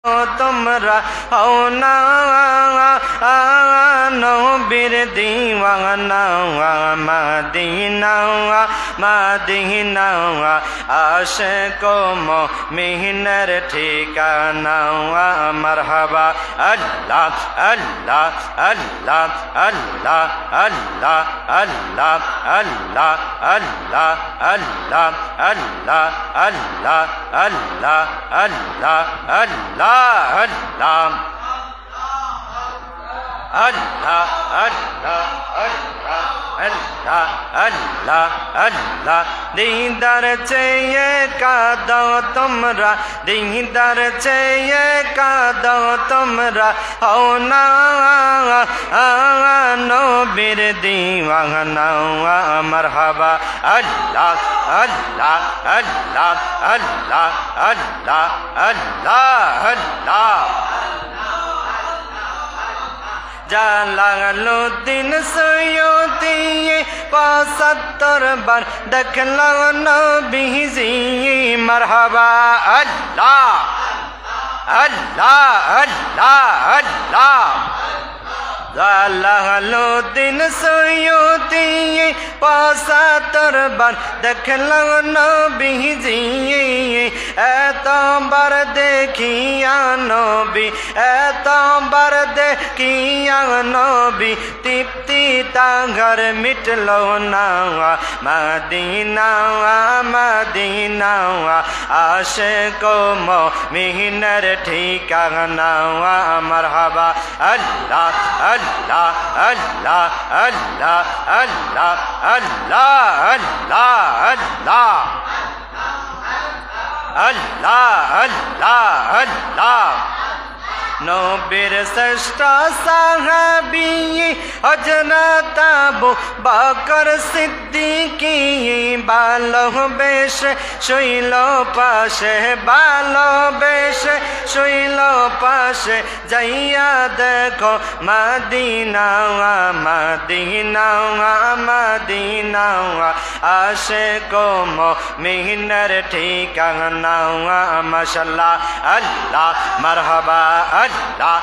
তোমরা হও না নবীর দিওয়ানা মদিনা মদিনা আশিক মুমিনের ঠিকানা মারহাবা আল্লাহ আল্লাহ আল্লাহ আল্লাহ আল্লাহ আল্লাহ আল্লাহ আল্লাহ আল্লাহ আল্লাহ আল্লাহ আল্লাহ আল্লাহ আল্লাহ Allah Allah Allah Allah Allah Allah Allah दीदार चाहिए कादो तुमरा दीदार चाहिए कादो तुमरा हो ना नबीर दीवाना मरहबा अल्लाह अल्लाह अल्लाह अल्लाह अल्लाह अल्लाह अल्लाह জালালুদ্দিন সৈয়দি ৭৫ বার দেখলো নবীজি মারহাবা আল্লাহ আল্লাহ আল্লাহ আল্লাহ জালালুদ্দিন সৈয়দি ৭৫ বার দেখলো নবীজি এতবার দেখিয়া নবী এতবার দেখিয়া নবী তৃপ্তি তাহার মিটলো না মদিনা মদিনা আশিক মুমিনের ঠিকানা মারহাবা আল্লাহ আল্লাহ আল্লাহ আল্লাহ আল্লাহ আল্লাহ আল্লাহ আল্লাহ Allah Allah Allah নবীর শ্রেষ্ঠ সাহাবী হযরত আবু বকর সিদ্দিকী ভালোবেসে শুইল পাশে ভালোবেসে শুইল পাশে যাইয়া দেখো মদিনা মদিনা মদিনা আশিক মুমিনের ঠিকানা মাশাআল্লাহ আল্লাহ মারহাবা Allah